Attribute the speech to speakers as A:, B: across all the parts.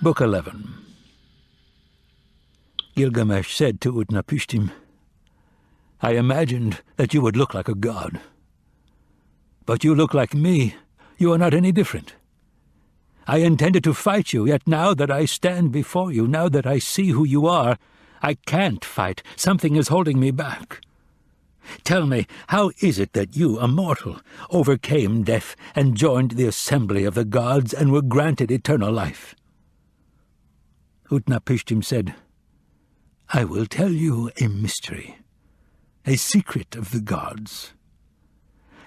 A: Book 11. Gilgamesh said to Utnapishtim, "I imagined that you would look like a god. But you look like me. You are not any different. I intended to fight you, yet now that I stand before you, now that I see who you are, I can't fight. Something is holding me back. Tell me, how is it that you, a mortal, overcame death and joined the assembly of the gods and were granted eternal life?" Utnapishtim said, "I will tell you a mystery, a secret of the gods.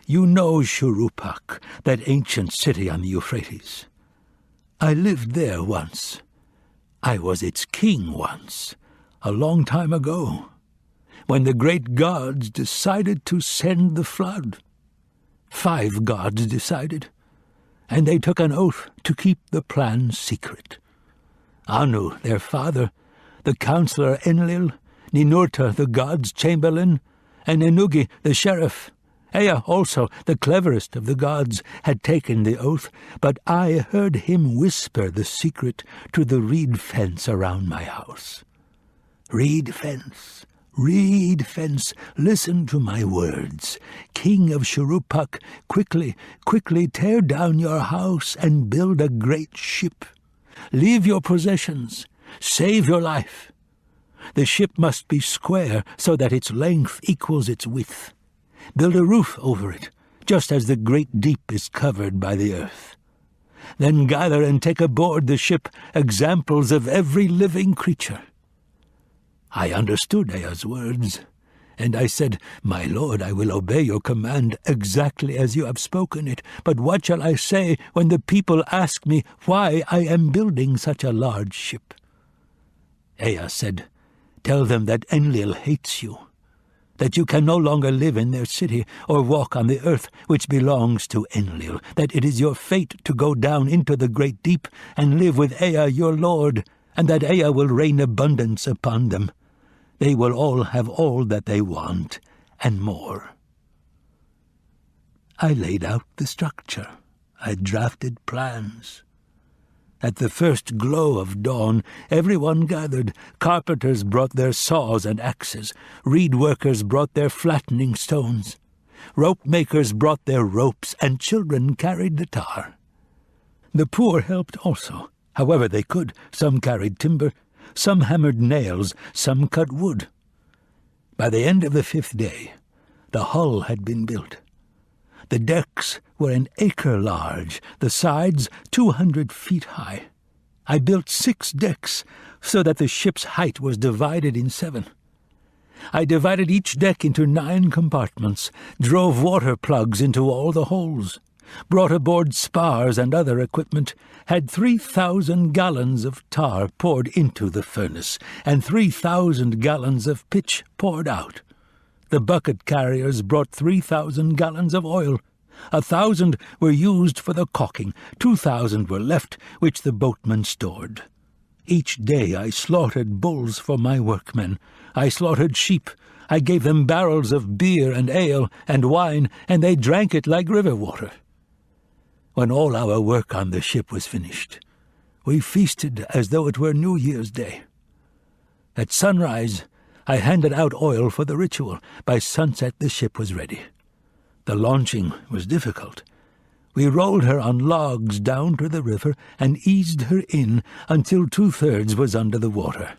A: You know Shuruppak, that ancient city on the Euphrates. I lived there once. I was its king once, a long time ago, when the great gods decided to send the flood. 5 gods decided, and they took an oath to keep the plan secret. Anu, their father, the counselor Enlil, Ninurta, the god's chamberlain, and Ennugi, the sheriff, Ea also, the cleverest of the gods, had taken the oath, but I heard him whisper the secret to the reed fence around my house. Reed fence, listen to my words. King of Shuruppak, quickly tear down your house and build a great ship. Leave your possessions. Save your life. The ship must be square so that its length equals its width. Build a roof over it, just as the great deep is covered by the earth. Then gather and take aboard the ship examples of every living creature." I understood Ea's words, and I said, "My lord, I will obey your command exactly as you have spoken it. But what shall I say when the people ask me why I am building such a large ship?" Ea said, "Tell them that Enlil hates you, that you can no longer live in their city or walk on the earth which belongs to Enlil, that it is your fate to go down into the great deep and live with Ea your lord, and that Ea will rain abundance upon them. They will all have all that they want, and more." I laid out the structure. I drafted plans. At the first glow of dawn, everyone gathered. Carpenters brought their saws and axes. Reed workers brought their flattening stones. Rope makers brought their ropes, and children carried the tar. The poor helped also, however they could. Some carried timber, some hammered nails, some cut wood. By the end of the 5th day, the hull had been built. The decks were an acre large, the sides 200 feet high. I built 6 decks so that the ship's height was divided in 7. I divided each deck into 9 compartments, drove water plugs into all the holes, brought aboard spars and other equipment, had 3,000 gallons of tar poured into the furnace, and 3,000 gallons of pitch poured out. The bucket carriers brought 3,000 gallons of oil. 1,000 were used for the caulking, 2,000 were left, which the boatmen stored. Each day I slaughtered bulls for my workmen. I slaughtered sheep. I gave them barrels of beer and ale and wine, and they drank it like river water. When all our work on the ship was finished, we feasted as though it were New Year's Day. At sunrise, I handed out oil for the ritual. By sunset, the ship was ready. The launching was difficult. We rolled her on logs down to the river and eased her in until 2/3 was under the water.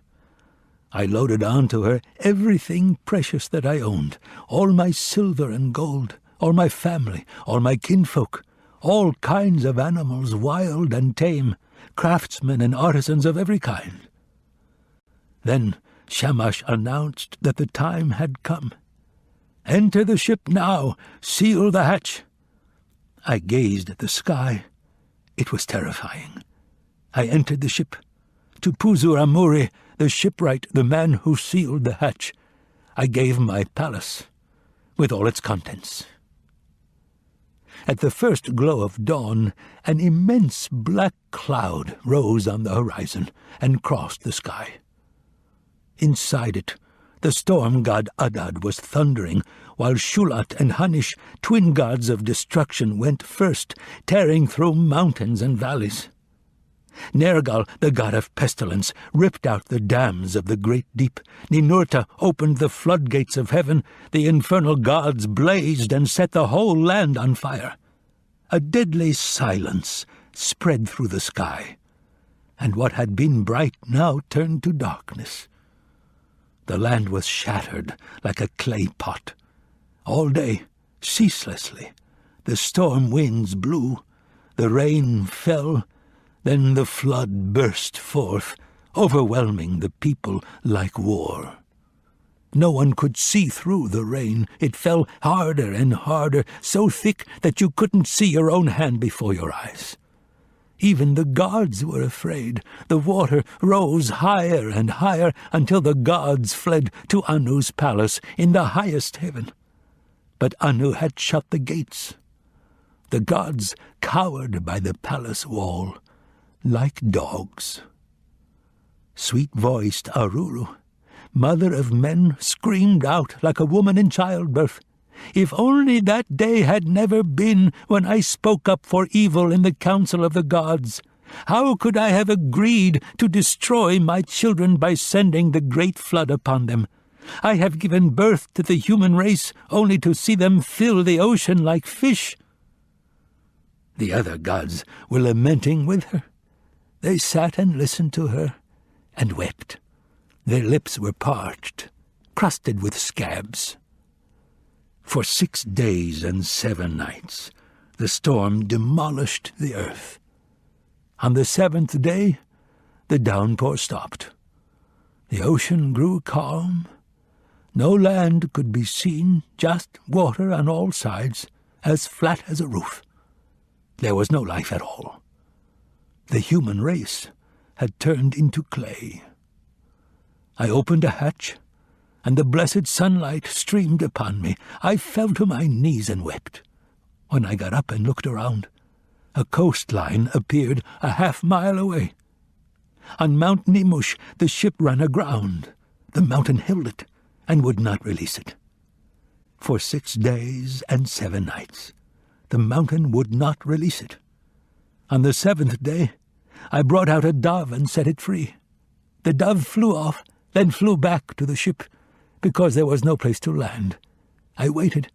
A: I loaded onto her everything precious that I owned, all my silver and gold, all my family, all my kinfolk, all kinds of animals, wild and tame, craftsmen and artisans of every kind. Then Shamash announced that the time had come. "Enter the ship now! Seal the hatch!" I gazed at the sky. It was terrifying. I entered the ship. To Puzur Amuri, the shipwright, the man who sealed the hatch, I gave my palace, with all its contents. At the first glow of dawn, an immense black cloud rose on the horizon and crossed the sky. Inside it, the storm god Adad was thundering, while Shulat and Hanish, twin gods of destruction, went first, tearing through mountains and valleys. Nergal, the god of pestilence, ripped out the dams of the great deep. Ninurta opened the floodgates of heaven. The infernal gods blazed and set the whole land on fire. A deadly silence spread through the sky, and what had been bright now turned to darkness. The land was shattered like a clay pot. All day, ceaselessly, the storm winds blew, the rain fell, then the flood burst forth, overwhelming the people like war. No one could see through the rain. It fell harder and harder, so thick that you couldn't see your own hand before your eyes. Even the gods were afraid. The water rose higher and higher until the gods fled to Anu's palace in the highest heaven. But Anu had shut the gates. The gods cowered by the palace wall like dogs. Sweet-voiced Aruru, mother of men, screamed out like a woman in childbirth. If only that day had never been when I spoke up for evil in the council of the gods. How could I have agreed to destroy my children by sending the great flood upon them? I have given birth to the human race only to see them fill the ocean like fish. The other gods were lamenting with her. They sat and listened to her and wept. Their lips were parched, crusted with scabs. For 6 days and 7 nights, the storm demolished the earth. On the 7th day, the downpour stopped. The ocean grew calm. No land could be seen, just water on all sides, as flat as a roof. There was no life at all. The human race had turned into clay. I opened a hatch, and the blessed sunlight streamed upon me. I fell to my knees and wept. When I got up and looked around, a coastline appeared a half-mile away. On Mount Nimush the ship ran aground. The mountain held it and would not release it. For 6 days and 7 nights, the mountain would not release it. On the 7th day, I brought out a dove and set it free. The dove flew off, then flew back to the ship, because there was no place to land. I waited.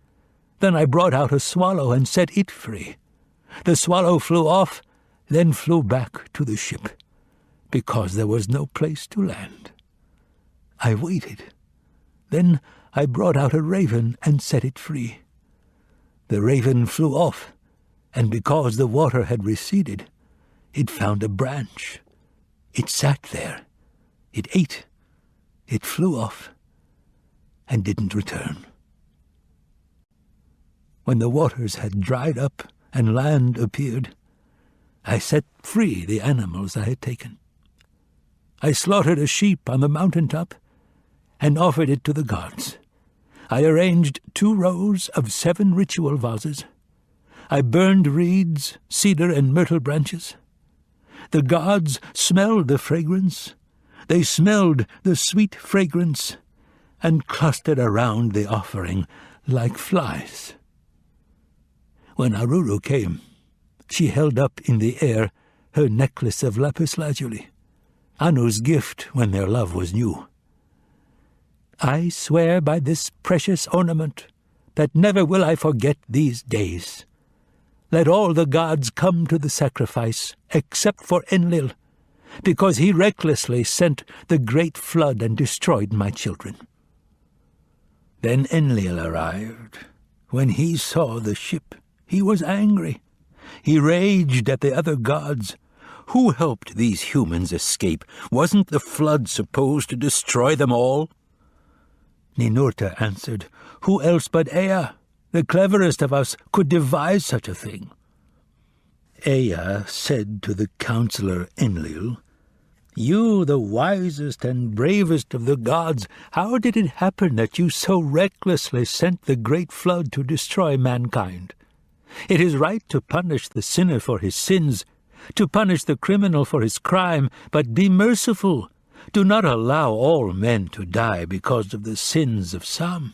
A: Then I brought out a swallow and set it free. The swallow flew off, then flew back to the ship, because there was no place to land. I waited. Then I brought out a raven and set it free. The raven flew off, and because the water had receded, it found a branch. It sat there. It ate. It flew off and didn't return. When the waters had dried up and land appeared, I set free the animals I had taken. I slaughtered a sheep on the mountaintop and offered it to the gods. I arranged 2 rows of 7 ritual vases. I burned reeds, cedar, and myrtle branches. The gods smelled the fragrance. They smelled the sweet fragrance and clustered around the offering like flies. When Aruru came, she held up in the air her necklace of lapis lazuli, Anu's gift when their love was new. I swear by this precious ornament that never will I forget these days. Let all the gods come to the sacrifice, except for Enlil, because he recklessly sent the great flood and destroyed my children. Then Enlil arrived. When he saw the ship, he was angry. He raged at the other gods. Who helped these humans escape? Wasn't the flood supposed to destroy them all? Ninurta answered, Who else but Ea, the cleverest of us, could devise such a thing? Ea said to the counselor Enlil, You, the wisest and bravest of the gods, how did it happen that you so recklessly sent the great flood to destroy mankind? It is right to punish the sinner for his sins, to punish the criminal for his crime, but be merciful. Do not allow all men to die because of the sins of some.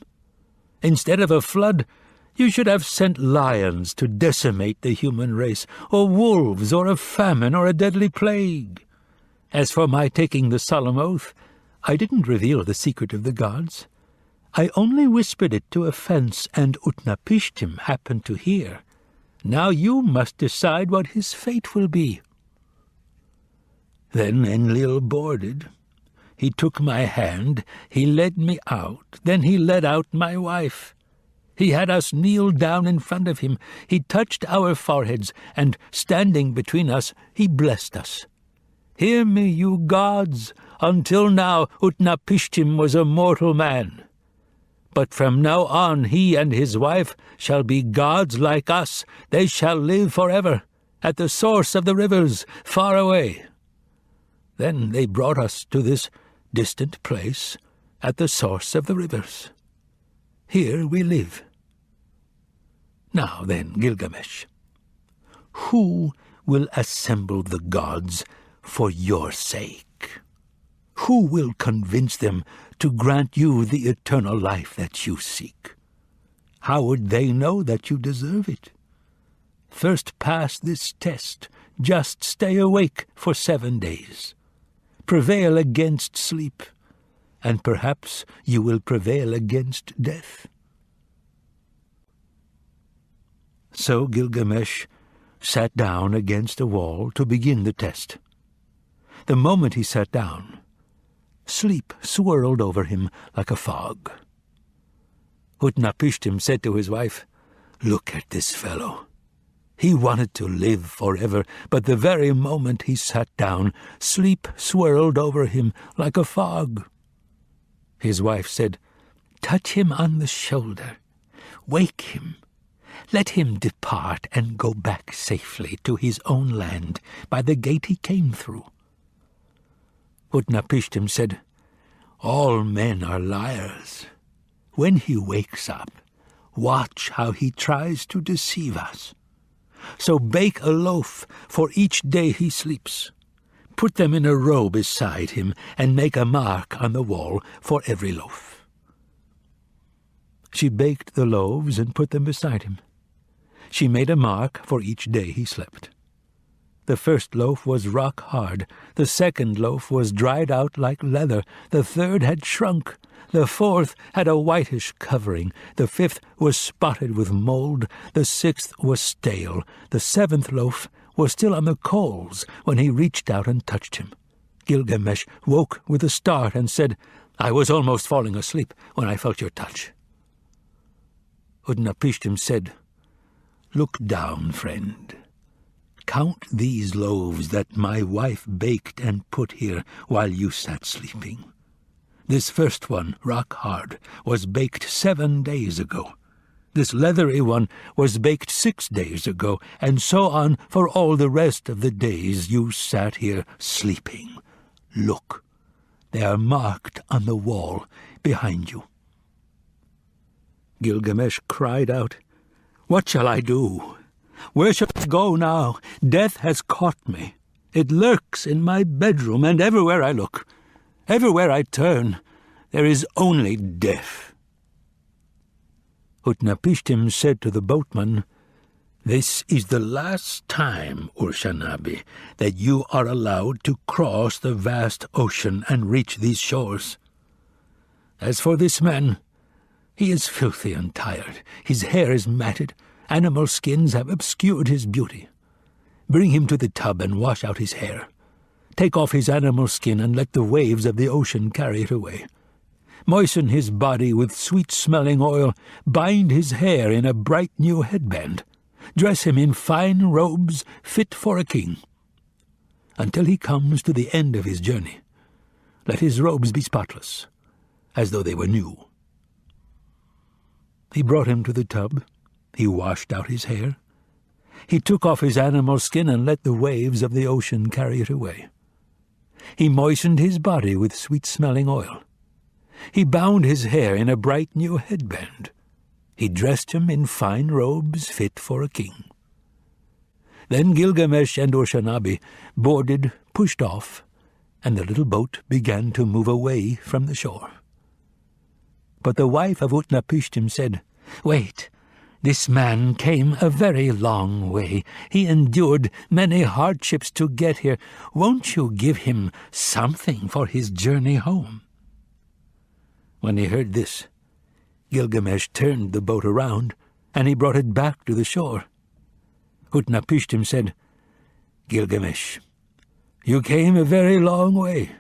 A: Instead of a flood, You should have sent lions to decimate the human race, or wolves, or a famine, or a deadly plague. As for my taking the solemn oath, I didn't reveal the secret of the gods. I only whispered it to a fence, and Utnapishtim happened to hear. Now you must decide what his fate will be." Then Enlil boarded. He took my hand, he led me out, then he led out my wife. He had us kneel down in front of him, he touched our foreheads, and, standing between us, he blessed us. "Hear me, you gods! Until now Utnapishtim was a mortal man. But from now on he and his wife shall be gods like us. They shall live forever, at the source of the rivers, far away." Then they brought us to this distant place, at the source of the rivers. Here we live. Now then, Gilgamesh, who will assemble the gods for your sake? Who will convince them to grant you the eternal life that you seek? How would they know that you deserve it? First pass this test. Just stay awake for 7 days. Prevail against sleep, and perhaps you will prevail against death. So Gilgamesh sat down against a wall to begin the test. The moment he sat down, sleep swirled over him like a fog. Utnapishtim said to his wife, "Look at this fellow. He wanted to live forever, but the very moment he sat down, sleep swirled over him like a fog." His wife said, "Touch him on the shoulder. Wake him. Let him depart and go back safely to his own land by the gate he came through." Utnapishtim said, "All men are liars. When he wakes up, watch how he tries to deceive us. So bake a loaf for each day he sleeps. Put them in a row beside him, and make a mark on the wall for every loaf." She baked the loaves and put them beside him. She made a mark for each day he slept. The first loaf was rock hard, the second loaf was dried out like leather, the third had shrunk, the fourth had a whitish covering, the fifth was spotted with mold, the sixth was stale, the seventh loaf was still on the coals when he reached out and touched him. Gilgamesh woke with a start and said, "I was almost falling asleep when I felt your touch." Utnapishtim said, "Look down, friend. Count these loaves that my wife baked and put here while you sat sleeping. This first one, rock hard, was baked 7 days ago. This leathery one was baked 6 days ago, and so on for all the rest of the days you sat here sleeping. Look, they are marked on the wall behind you." Gilgamesh cried out, "What shall I do? Where shall I go now? Death has caught me. It lurks in my bedroom and everywhere I look. Everywhere I turn, there is only death." Utnapishtim said to the boatman, "This is the last time, Urshanabi, that you are allowed to cross the vast ocean and reach these shores. As for this man, he is filthy and tired. His hair is matted. Animal skins have obscured his beauty. Bring him to the tub and wash out his hair. Take off his animal skin and let the waves of the ocean carry it away. Moisten his body with sweet-smelling oil. Bind his hair in a bright new headband. Dress him in fine robes fit for a king. Until he comes to the end of his journey, let his robes be spotless, as though they were new." He brought him to the tub. He washed out his hair. He took off his animal skin and let the waves of the ocean carry it away. He moistened his body with sweet-smelling oil. He bound his hair in a bright new headband. He dressed him in fine robes fit for a king. Then Gilgamesh and Urshanabi boarded, pushed off, and the little boat began to move away from the shore. But the wife of Utnapishtim said, "Wait, This man came a very long way. He endured many hardships to get here. Won't you give him something for his journey home?" When he heard this, Gilgamesh turned the boat around, and he brought it back to the shore. Utnapishtim said, "Gilgamesh, you came a very long way.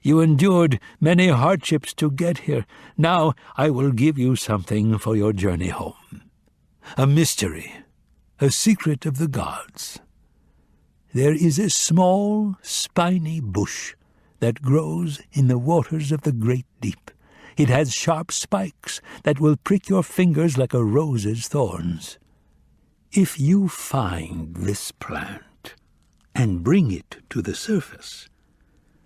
A: You endured many hardships to get here. Now I will give you something for your journey home. A mystery, a secret of the gods. There is a small, spiny bush that grows in the waters of the great deep. It has sharp spikes that will prick your fingers like a rose's thorns. If you find this plant and bring it to the surface,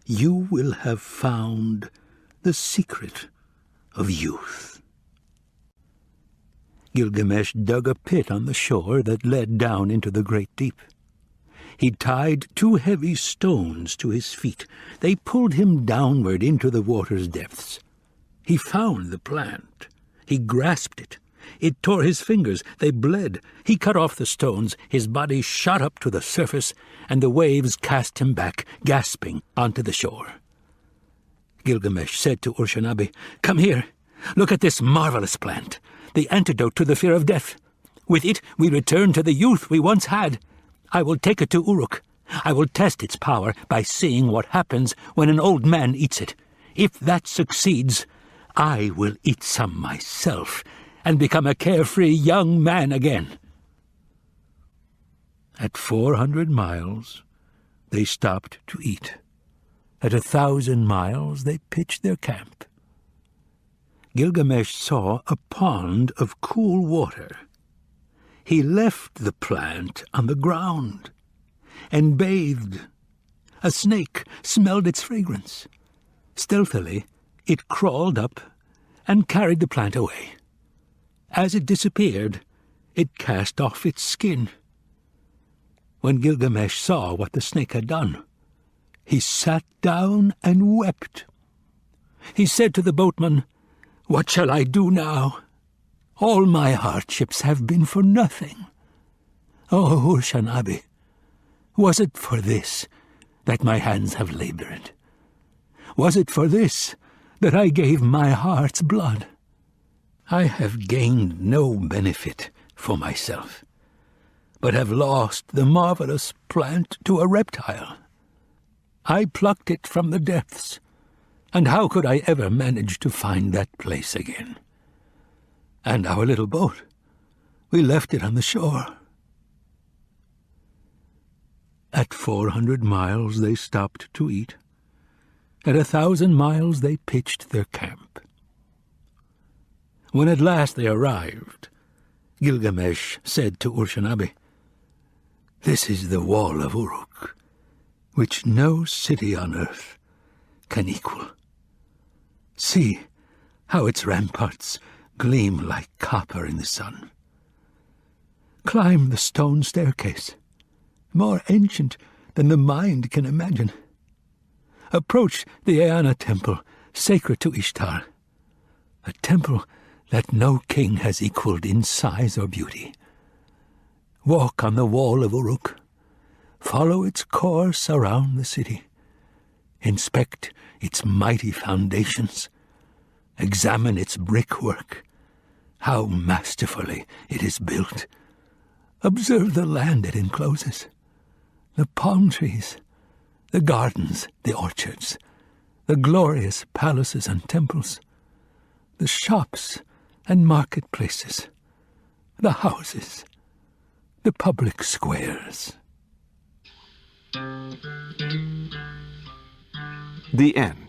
A: you will have found the secret of youth." Gilgamesh dug a pit on the shore that led down into the great deep. He tied 2 heavy stones to his feet. They pulled him downward into the water's depths. He found the plant. He grasped it. It tore his fingers. They bled. He cut off the stones. His body shot up to the surface, and the waves cast him back, gasping, onto the shore. Gilgamesh said to Urshanabi, "Come here. Look at this marvelous plant, the antidote to the fear of death. With it we return to the youth we once had. I will take it to Uruk. I will test its power by seeing what happens when an old man eats it. If that succeeds, I will eat some myself and become a carefree young man again." At 400 miles, they stopped to eat. At 1,000 miles, they pitched their camp. Gilgamesh saw a pond of cool water. He left the plant on the ground and bathed. A snake smelled its fragrance. Stealthily, it crawled up and carried the plant away. As it disappeared, it cast off its skin. When Gilgamesh saw what the snake had done, he sat down and wept. He said to the boatman, "What shall I do now? All my hardships have been for nothing. Oh, Urshanabi, was it for this that my hands have labored? Was it for this that I gave my heart's blood? I have gained no benefit for myself, but have lost the marvelous plant to a reptile. I plucked it from the depths, and how could I ever manage to find that place again? And our little boat, we left it on the shore." At 400 miles they stopped to eat. At 1,000 miles they pitched their camp. When at last they arrived, Gilgamesh said to Urshanabi, "This is the wall of Uruk, which no city on earth can equal. See how its ramparts gleam like copper in the sun. Climb the stone staircase, more ancient than the mind can imagine. Approach the Eanna temple, sacred to Ishtar, a temple that no king has equaled in size or beauty. Walk on the wall of Uruk. Follow its course around the city. Inspect its mighty foundations. Examine its brickwork. How masterfully it is built. Observe the land it encloses, the palm trees, the gardens, the orchards, the glorious palaces and temples, the shops and marketplaces, the houses, the public squares."
B: The end.